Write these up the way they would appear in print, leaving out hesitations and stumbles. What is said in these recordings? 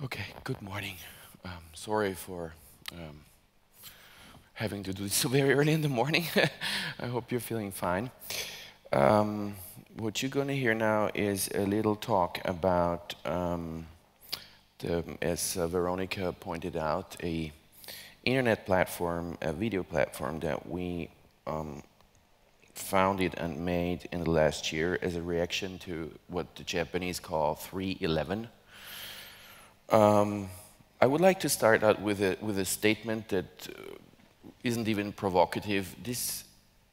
Okay, good morning. Sorry for having to do this so very early in the morning. I hope you're feeling fine. What you're going to hear now is a little talk about, as Veronica pointed out, a internet platform, a video platform that we founded and made in the last year as a reaction to what the Japanese call 3/11. I would like to start out with a statement that isn't even provocative.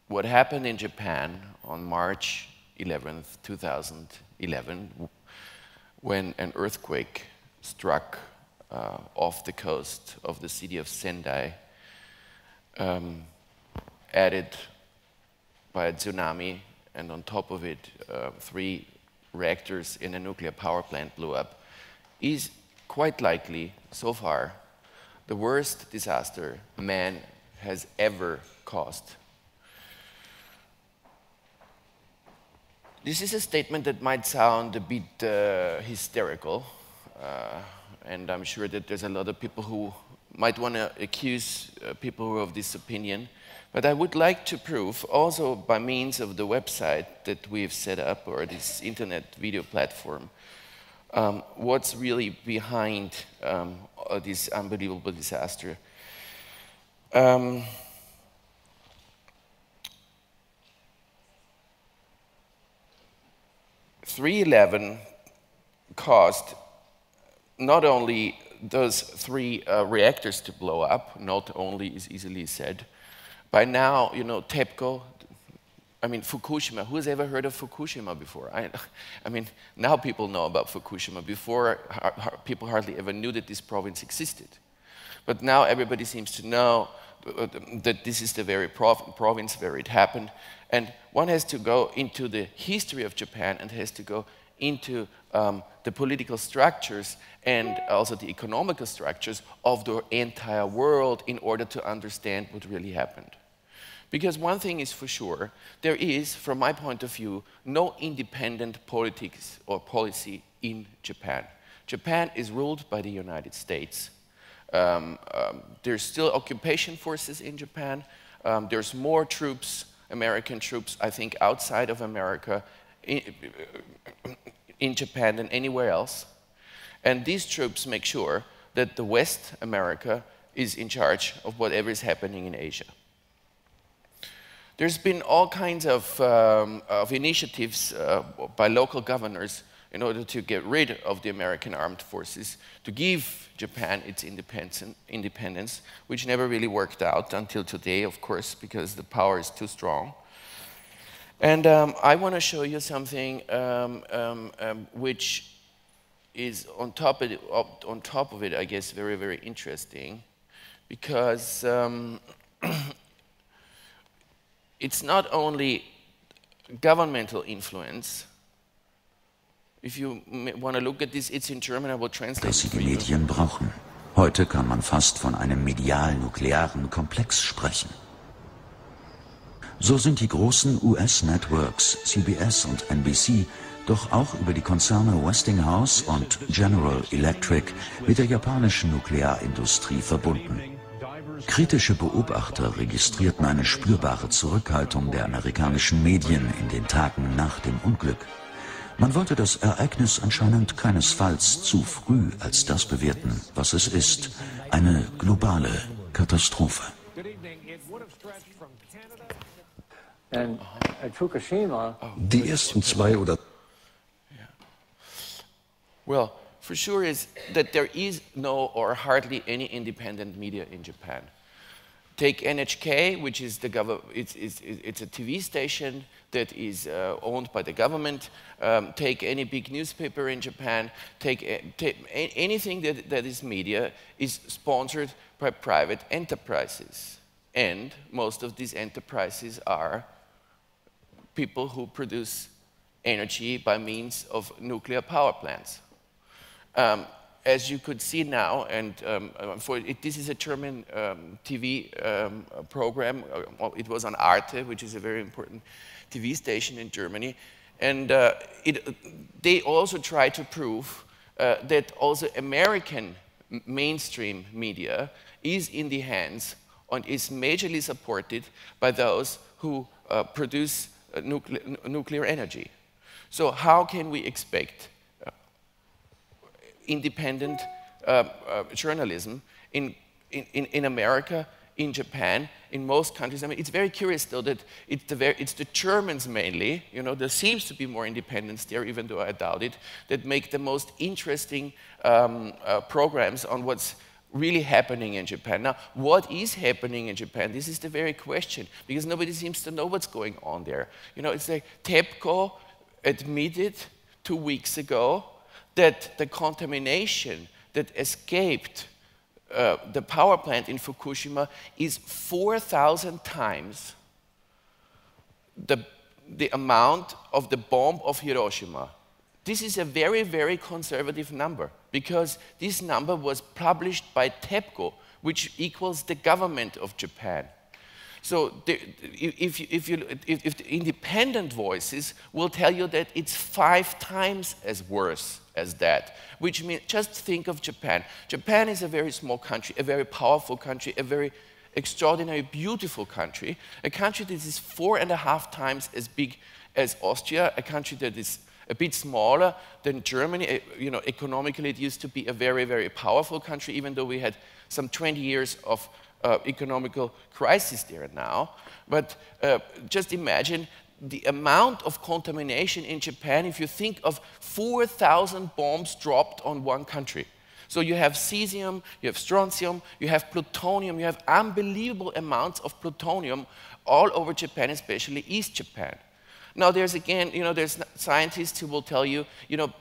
What happened in Japan on March 11th, 2011, when an earthquake struck off the coast of the city of Sendai, added by a tsunami, and on top of it, 3 reactors in a nuclear power plant blew up, is quite likely, so far, the worst disaster man has ever caused. This is a statement that might sound a bit hysterical, and I'm sure that there's a lot of people who might want to accuse people who are of this opinion. But I would like to prove, also by means of the website that we've set up, or this internet video platform, what's really behind this unbelievable disaster. 3/11 caused not only those 3 reactors to blow up, not only is easily said. By now, you know, TEPCO, I mean, Fukushima. Who has ever heard of Fukushima before? I mean, now people know about Fukushima. Before, people hardly ever knew that this province existed. But now everybody seems to know that this is the very province where it happened. And one has to go into the history of Japan and has to go into the political structures and also the economical structures of the entire world in order to understand what really happened. Because one thing is for sure, there is, from my point of view, no independent politics or policy in Japan. Japan is ruled by the United States. There's still occupation forces in Japan. There's more troops, American troops, I think, outside of America in Japan than anywhere else. And these troops make sure that the West America is in charge of whatever is happening in Asia. There's been all kinds of initiatives by local governors in order to get rid of the American armed forces, to give Japan its independence, which never really worked out until today, of course, because the power is too strong. And I want to show you something which is on top of it, I guess, very, very interesting, because it's not only governmental influence. If you want to look at this, it's in German, I will translate it for you. Das die Medien brauchen. Heute kann man fast von einem medial-nuklearen Komplex sprechen. So sind die großen US-Networks CBS und NBC doch auch über die Konzerne Westinghouse und General Electric mit der japanischen Nuklearindustrie verbunden. Kritische Beobachter registrierten eine spürbare Zurückhaltung der amerikanischen Medien in den Tagen nach dem Unglück. Man wollte das Ereignis anscheinend keinesfalls zu früh als das bewerten, was es ist, eine globale Katastrophe. Die ersten 2 oder Well, for sure is that there is no or hardly any independent media in Japan. Take NHK, which is it's a TV station that is owned by the government. Take any big newspaper in Japan. Take anything that is media is sponsored by private enterprises. And most of these enterprises are people who produce energy by means of nuclear power plants. As you could see now, and this is a German TV program. It was on Arte, which is a very important TV station in Germany. And they also try to prove that also American mainstream media is in the hands and is majorly supported by those who produce nuclear energy. So how can we expect independent journalism in America, in Japan, in most countries? I mean, it's very curious, though, that it's the Germans mainly, you know, there seems to be more independence there, even though I doubt it, that make the most interesting programs on what's really happening in Japan. Now, what is happening in Japan? This is the very question, because nobody seems to know what's going on there. You know, it's like TEPCO admitted 2 weeks ago that the contamination that escaped the power plant in Fukushima is 4,000 times the amount of the bomb of Hiroshima. This is a very, very conservative number, because this number was published by TEPCO, which equals the government of Japan. So if the independent voices will tell you that it's 5 times as worse as that, which means, just think of Japan. Japan is a very small country, a very powerful country, a very extraordinary, beautiful country, a country that is 4.5 times as big as Austria, a country that is a bit smaller than Germany. You know, economically it used to be a very, very powerful country, even though we had some 20 years of economical crisis there now. But just imagine the amount of contamination in Japan if you think of 4,000 bombs dropped on one country. So you have cesium, you have strontium, you have plutonium, you have unbelievable amounts of plutonium all over Japan, especially East Japan. Now there's again, you know, there's scientists who will tell you, you know,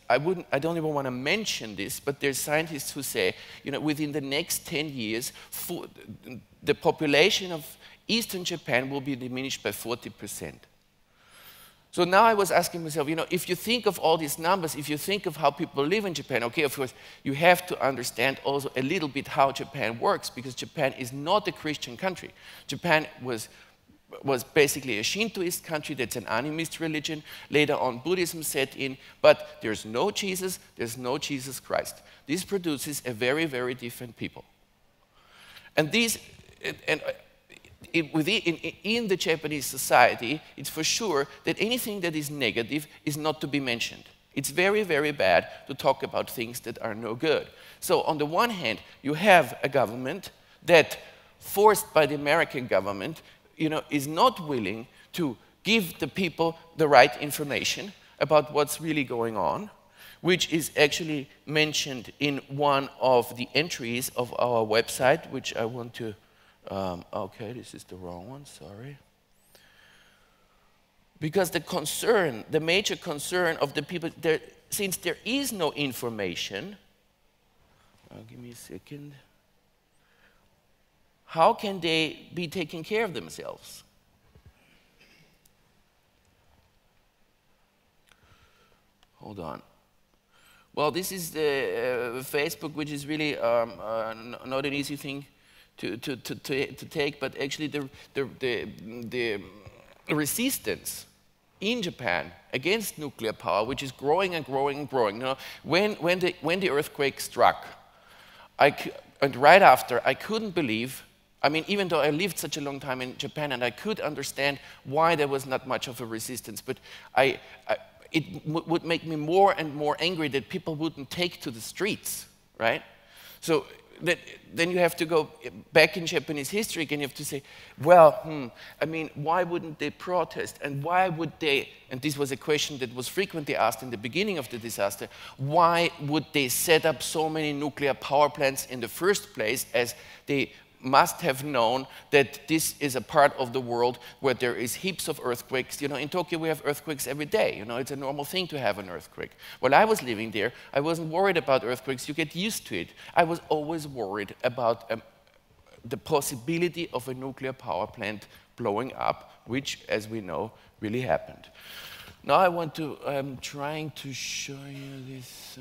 I don't even want to mention this, but there's scientists who say, you know, within the next 10 years, the population of Eastern Japan will be diminished by 40%. So now I was asking myself, you know, if you think of all these numbers, if you think of how people live in Japan, okay, of course, you have to understand also a little bit how Japan works, because Japan is not a Christian country. Japan was basically a Shintoist country, that's an animist religion. Later on, Buddhism set in, but there's no Jesus Christ. This produces a very, very different people. And in the Japanese society, it's for sure that anything that is negative is not to be mentioned. It's very, very bad to talk about things that are no good. So on the one hand, you have a government that, forced by the American government, you know, is not willing to give the people the right information about what's really going on, which is actually mentioned in one of the entries of our website, which I want to, okay, this is the wrong one, sorry. Because the major concern of the people, since there is no information, give me a second. How can they be taking care of themselves? Hold on. Well, this is the Facebook, which is really not an easy thing to take, but actually the resistance in Japan against nuclear power, which is growing and growing and growing. You know, when the earthquake struck, and right after, I couldn't believe. I mean, even though I lived such a long time in Japan and I could understand why there was not much of a resistance, but it would make me more and more angry that people wouldn't take to the streets, right? So then you have to go back in Japanese history again. You have to say, well, I mean, why wouldn't they protest? And why would they, and this was a question that was frequently asked in the beginning of the disaster, why would they set up so many nuclear power plants in the first place, as they must have known that this is a part of the world where there is heaps of earthquakes. You know, in Tokyo we have earthquakes every day. You know, it's a normal thing to have an earthquake. While I was living there, I wasn't worried about earthquakes. You get used to it. I was always worried about the possibility of a nuclear power plant blowing up, which, as we know, really happened. Now I'm trying to show you this.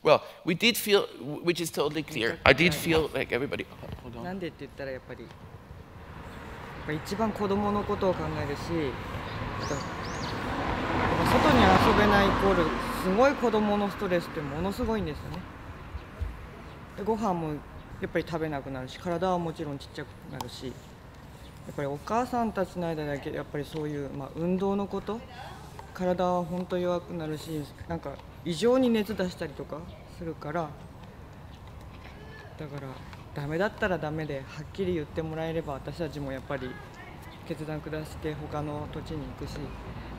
Well, we did feel, which is totally clear, I did feel like everybody, hold on. なんでって言ったらやっぱり一番子供のことを考えるし、あと外に遊べないイコールすごい子供のストレスってものすごいんですよね。でご飯もやっぱり食べなくなるし、体はもちろんちっちゃくなるし、やっぱりお母さんたちの間だけやっぱりそういう、運動のこと、体は本当弱くなるし、なんか異常に熱出したりとかするから、だからダメだったらダメではっきり言ってもらえれば私たちもやっぱり決断下して他の土地に行くし、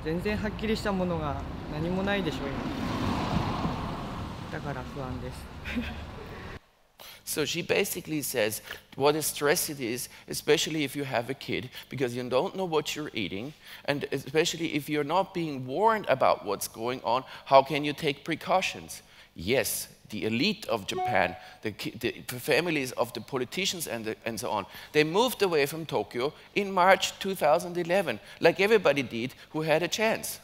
全然はっきりしたものが何もないでしょ今。だから不安です。So she basically says what a stress it is, especially if you have a kid, because you don't know what you're eating, and especially if you're not being warned about what's going on, how can you take precautions? Yes, the elite of Japan, the families of the politicians and so on, they moved away from Tokyo in March 2011, like everybody did who had a chance.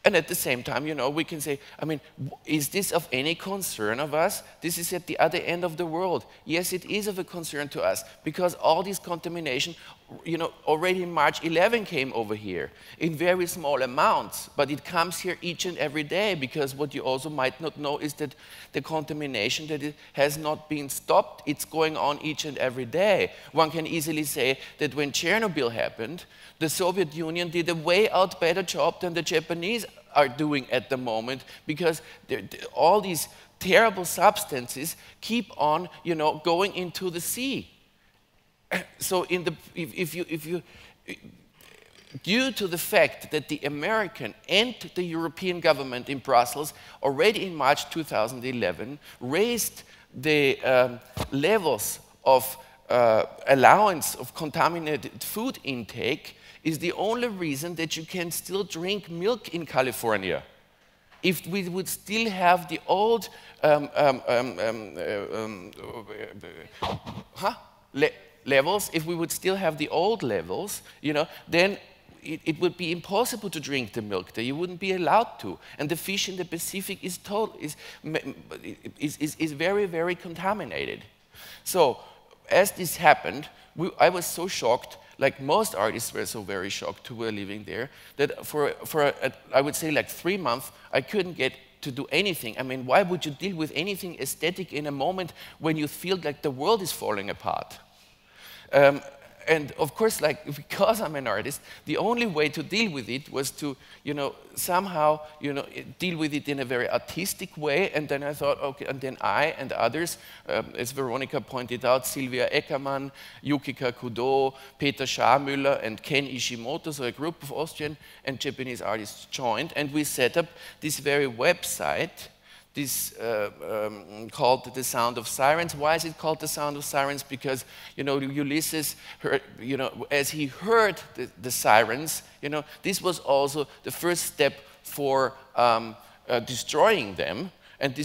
And at the same time, you know, we can say, I mean, is this of any concern of us? This is at the other end of the world. Yes, it is of a concern to us, because all this contamination, you know, already in March 11 came over here in very small amounts, but it comes here each and every day, because what you also might not know is that the contamination, that it has not been stopped, it's going on each and every day. One can easily say that when Chernobyl happened, the Soviet Union did a way out better job than the Japanese are doing at the moment, because all these terrible substances keep on, you know, going into the sea. So if you due to the fact that the American and the European government in Brussels already in March 2011 raised the levels of allowance of contaminated food intake, is the only reason that you can still drink milk in California. If we would still have the old levels, if we would still have the old levels, you know, then it would be impossible to drink the milk there. You wouldn't be allowed to. And the fish in the Pacific is very, very contaminated. So as this happened, I was so shocked, like most artists were so very shocked who were living there, that for I would say like 3 months, I couldn't get to do anything. I mean, why would you deal with anything aesthetic in a moment when you feel like the world is falling apart? And of course, like, because I'm an artist, the only way to deal with it was to, you know, somehow, you know, deal with it in a very artistic way. And then I thought, okay, and then I and others, as Veronica pointed out, Sylvia Eckermann, Yukika Kudo, Peter Scharmüller, and Ken Ishimoto, so a group of Austrian and Japanese artists joined, and we set up this very website, this called The Sound of Sirens. Why is it called The Sound of Sirens? Because, you know, Ulysses heard, you know, as he heard the sirens, you know, this was also the first step for destroying them. And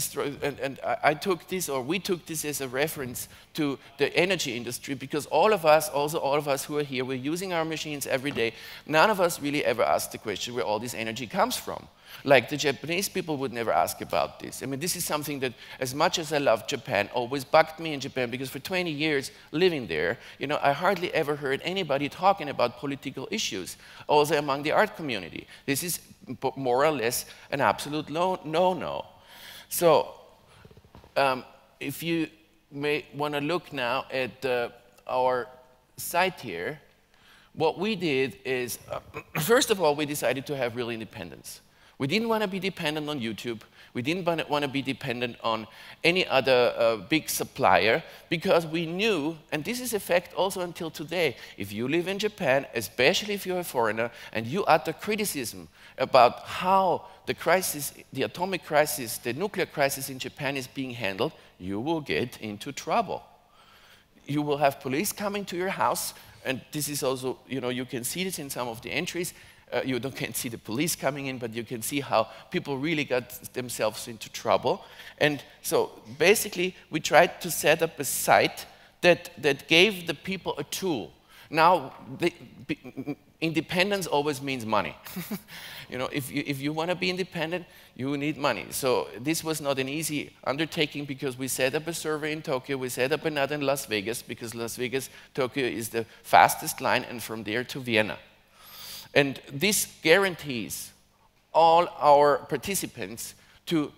I took this, or we took this as a reference to the energy industry, because all of us, also all of us who are here, we're using our machines every day. None of us really ever asked the question where all this energy comes from. Like the Japanese people would never ask about this. I mean, this is something that, as much as I love Japan, always bugged me in Japan, because for 20 years living there, you know, I hardly ever heard anybody talking about political issues, also among the art community. This is more or less an absolute no-no. So, if you may want to look now at our site here, what we did is, first of all, we decided to have real independence. We didn't want to be dependent on YouTube. We didn't want to be dependent on any other big supplier, because we knew, and this is a fact also until today, if you live in Japan, especially if you're a foreigner, and you utter criticism about how the crisis, the atomic crisis, the nuclear crisis in Japan is being handled, you will get into trouble. You will have police coming to your house, and this is also, you know, you can see this in some of the entries. You can't see the police coming in, but you can see how people really got themselves into trouble. And so basically, we tried to set up a site that gave the people a tool. Now, independence always means money. You know, if you want to be independent, you need money. So this was not an easy undertaking because we set up a server in Tokyo, we set up another in Las Vegas because Las Vegas, Tokyo is the fastest line, and from there to Vienna. And this guarantees all our participants to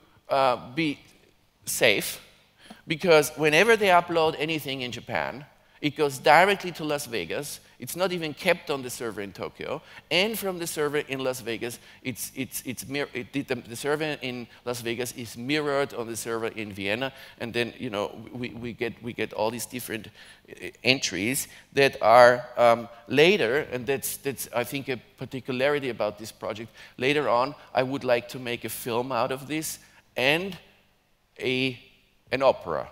be safe, because whenever they upload anything in Japan, it goes directly to Las Vegas. It's not even kept on the server in Tokyo. And from the server in Las Vegas, the server in Las Vegas is mirrored on the server in Vienna. And then, you know, we get all these different entries that are later, and that's I think a particularity about this project. Later on, I would like to make a film out of this and an opera.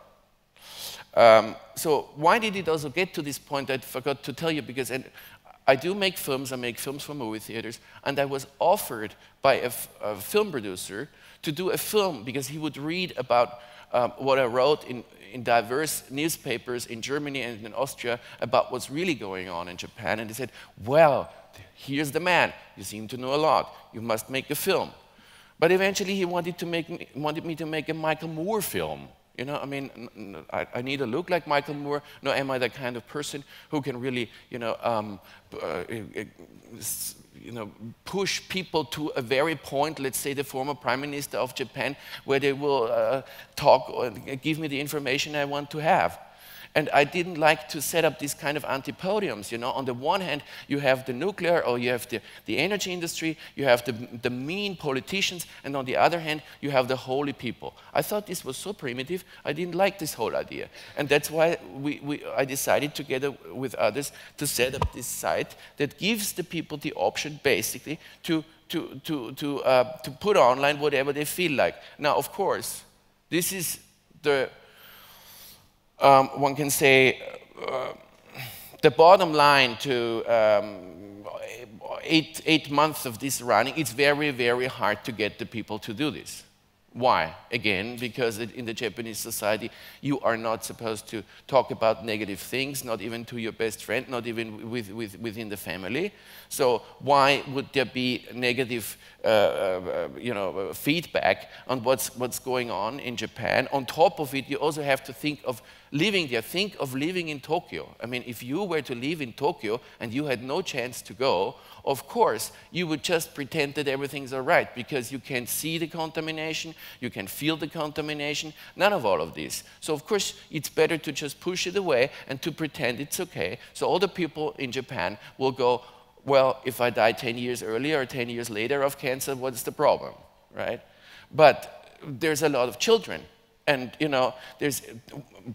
So why did it also get to this point? I forgot to tell you, because I do make films. I make films for movie theaters, and I was offered by a film producer to do a film because he would read about what I wrote in diverse newspapers in Germany and in Austria about what's really going on in Japan. And he said, well, here's the man. You seem to know a lot. You must make a film. But eventually he wanted me to make a Michael Moore film. You know, I mean, I need to look like Michael Moore. No, am I the kind of person who can really, push people to a very point, let's say the former Prime Minister of Japan, where they will talk or give me the information I want to have. And I didn't like to set up these kind of antipodiums, you know. On the one hand, you have the nuclear, or you have the energy industry, you have the mean politicians, and on the other hand, you have the holy people. I thought this was so primitive, I didn't like this whole idea. And that's why I decided together with others to set up this site that gives the people the option, basically, to put online whatever they feel like. Now, of course, this is the... one can say the bottom line to 8 months of this running. It's very, very hard to get the people to do this. Why? Again, because in the Japanese society, you are not supposed to talk about negative things, not even to your best friend, not even within the family. So why would there be negative feedback on what's going on in Japan? On top of it, you also have to think of living there. Think of living in Tokyo. I mean, if you were to live in Tokyo and you had no chance to go, of course, you would just pretend that everything's all right, because you can see the contamination, you can feel the contamination, none of all of this. So, of course, it's better to just push it away and to pretend it's okay. So all the people in Japan will go, well, if I die 10 years earlier or 10 years later of cancer, what's the problem, right? But there's a lot of children. And, you know, there's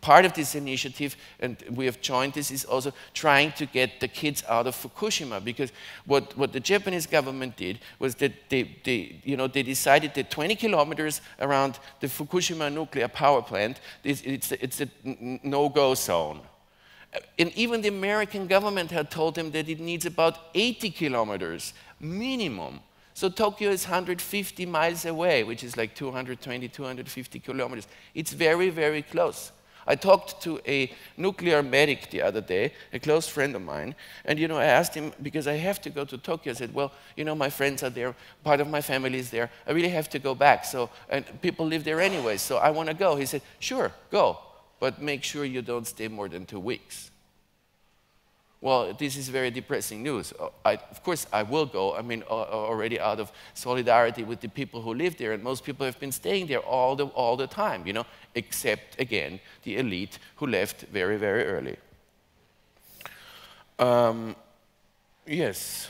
part of this initiative, and we have joined this, is also trying to get the kids out of Fukushima, because what the Japanese government did was that they decided that 20 kilometers around the Fukushima nuclear power plant, it's a no-go zone. And even the American government had told them that it needs about 80 kilometers minimum. So Tokyo is 150 miles away, which is like 220, 250 kilometers. It's very, very close. I talked to a nuclear medic the other day, a close friend of mine, and, you know, I asked him, because I have to go to Tokyo, I said, well, you know, my friends are there, part of my family is there, I really have to go back, so, and people live there anyway, so I want to go. He said, sure, go, but make sure you don't stay more than 2 weeks. Well, this is very depressing news. Of course, I will go. I mean, already out of solidarity with the people who live there, and most people have been staying there all the time, you know, except, again, the elite who left very, very early. Yes.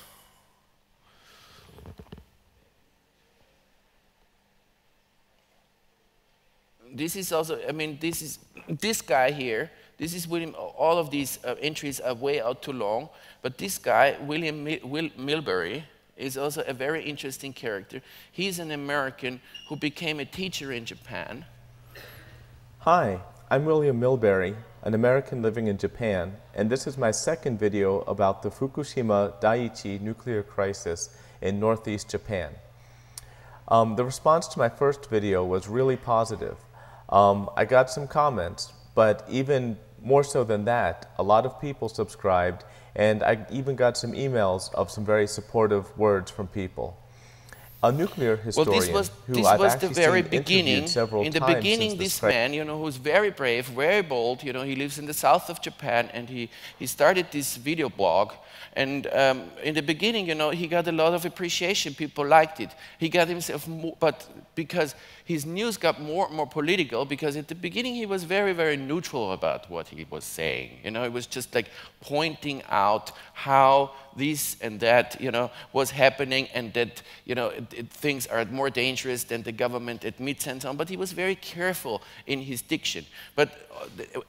This is also, I mean, this guy here. This is William. All of these entries are way out too long, but this guy, William Milbury, is also a very interesting character. He's an American who became a teacher in Japan. Hi, I'm William Milbury, an American living in Japan, and this is my second video about the Fukushima Daiichi nuclear crisis in northeast Japan. The response to my first video was really positive. I got some comments, but even more so than that, a lot of people subscribed And I even got some emails of some very supportive words from people. A nuclear historian who I've actually seen interviewed several times. In the beginning, this man, you know, who's very brave, very bold, you know, he lives in the south of Japan, and he started this video blog. And in the beginning, you know, he got a lot of appreciation. People liked it. He got himself more, but because his news got more and more political, because at the beginning he was very, very neutral about what he was saying. You know, it was just like pointing out how this and that, you know, was happening, and that, you know, things are more dangerous than the government admits and so on. But he was very careful in his diction. But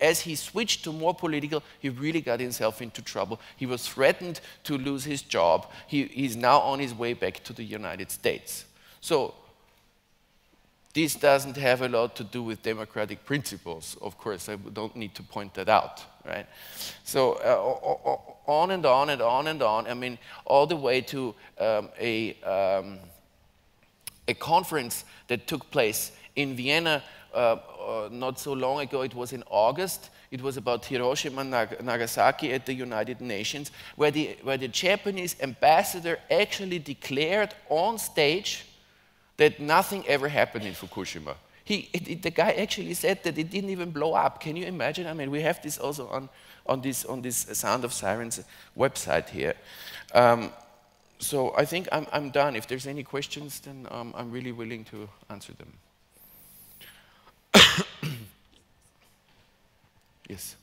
as he switched to more political, he really got himself into trouble. He was threatened to lose his job. He's now on his way back to the United States. So this doesn't have a lot to do with democratic principles. Of course, I don't need to point that out, right? So on and on and on and on. I mean, all the way to a conference that took place in Vienna not so long ago. It was in August. It was about Hiroshima and Nagasaki at the United Nations, where the Japanese ambassador actually declared on stage that nothing ever happened in Fukushima. The guy actually said that it didn't even blow up. Can you imagine? I mean, we have this also on this Sound of Sirens website here. So I think I'm done. If there's any questions, then I'm really willing to answer them. Yes.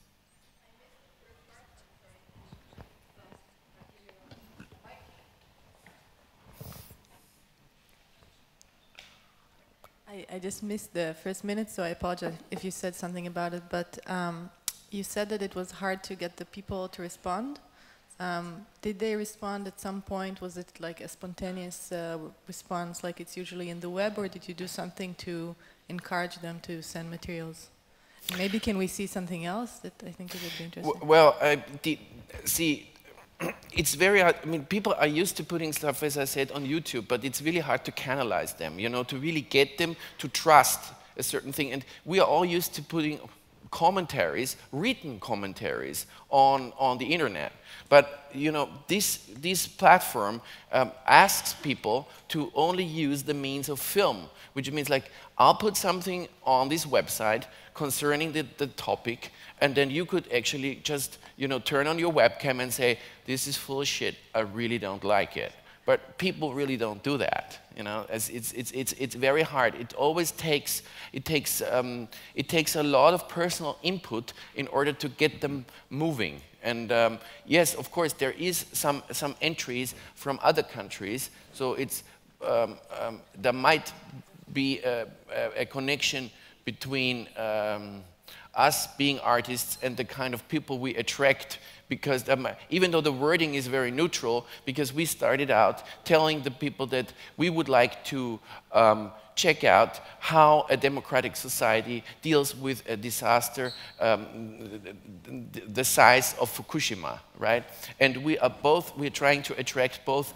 I just missed the first minute, so I apologize if you said something about it, but you said that it was hard to get the people to respond. Did they respond at some point? Was it like a spontaneous response like it's usually in the web, or did you do something to encourage them to send materials? Maybe can we see something else that I think it would be interesting? Well, see, it's very hard. I mean, people are used to putting stuff, as I said, on YouTube, but it's really hard to canalize them, you know, to really get them to trust a certain thing. And we are all used to putting commentaries, written commentaries, on the internet. But, you know, this platform asks people to only use the means of film, which means, like, I'll put something on this website concerning the topic, and then you could actually just, you know, turn on your webcam and say, this is full of shit, I really don't like it. But people really don't do that, you know. It's very hard. It always takes a lot of personal input in order to get them moving. And yes, of course, there is some entries from other countries. So it's there might be a connection between us being artists and the kind of people we attract, because even though the wording is very neutral, because we started out telling the people that we would like to check out how a democratic society deals with a disaster the size of Fukushima, right? And we're trying to attract both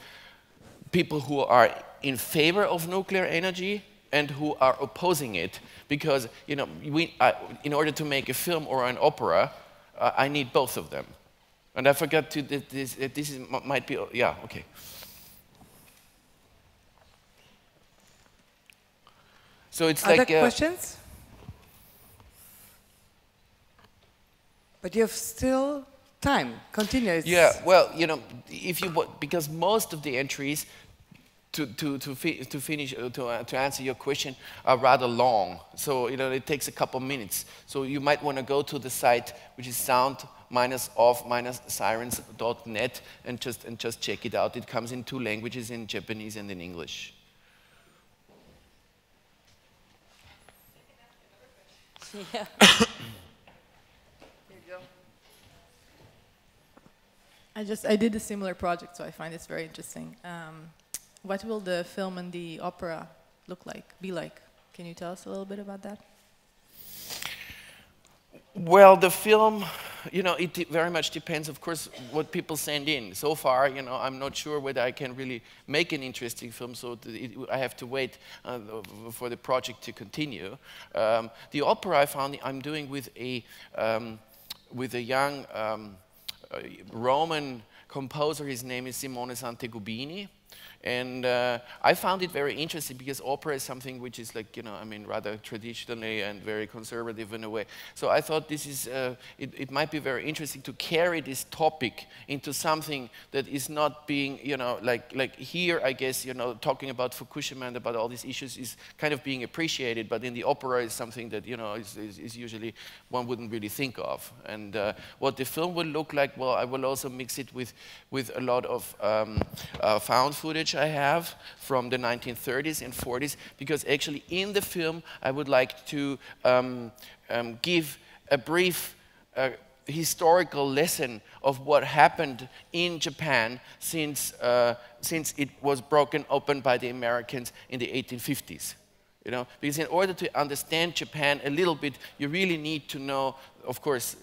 people who are in favor of nuclear energy and who are opposing it, because, you know, in order to make a film or an opera, I need both of them. And I forgot to this might be, yeah, okay. So it's Other like questions? But you have still time. Continue. It's yeah, well, you know, if you because most of the entries to answer your question are rather long. So, you know, it takes a couple minutes. So you might want to go to the site, which is sound-of-sirens.net, and just check it out. It comes in 2 languages, in Japanese and in English. Yeah. I did a similar project, so I find this very interesting. What will the film and the opera be like? Can you tell us a little bit about that? Well, the film, you know, it very much depends, of course, what people send in. So far, you know, I'm not sure whether I can really make an interesting film, so I have to wait for the project to continue. The opera I'm doing with a young Roman composer. His name is Simone Santegubini. And I found it very interesting because opera is something which is like, I mean, rather traditionally and very conservative in a way. So I thought this is, it might be very interesting to carry this topic into something that is not being, like here, I guess, talking about Fukushima and about all these issues is kind of being appreciated, but in the opera is something that, is usually one wouldn't really think of. And what the film will look like, well, I will also mix it with a lot of found footage I have from the 1930s and 40s, because actually in the film I would like to give a brief historical lesson of what happened in Japan since it was broken open by the Americans in the 1850s. Because in order to understand Japan a little bit, you really need to know, of course,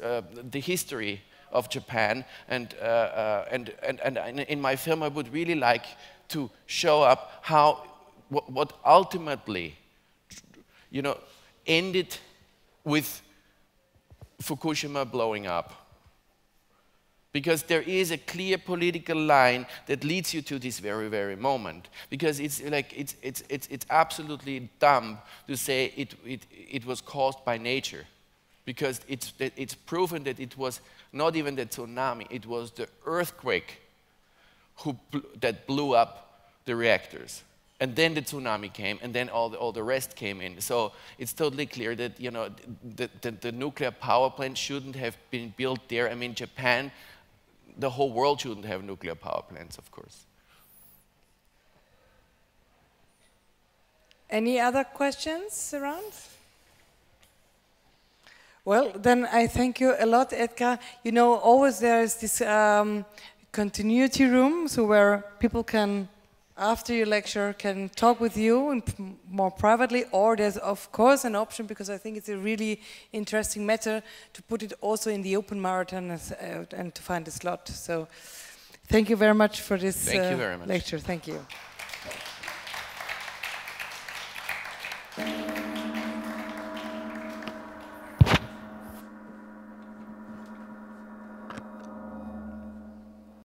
the history of Japan, and in my film I would really like to show up how what ultimately ended with Fukushima blowing up, because there is a clear political line that leads you to this very, very moment, because it's like it's absolutely dumb to say it was caused by nature, because it's proven that it was not even the tsunami, it was the earthquake that blew up the reactors. And then the tsunami came, and then all the rest came in. So it's totally clear that the nuclear power plant shouldn't have been built there. I mean, Japan, the whole world shouldn't have nuclear power plants, of course. Any other questions around? Well, then I thank you a lot, Edgar. Always there is this continuity room, so where people can, after your lecture, can talk with you more privately, or there's of course an option, because I think it's a really interesting matter, to put it also in the open marathon and to find a slot. So thank you very much for this Thank you very much. lecture. Thank you.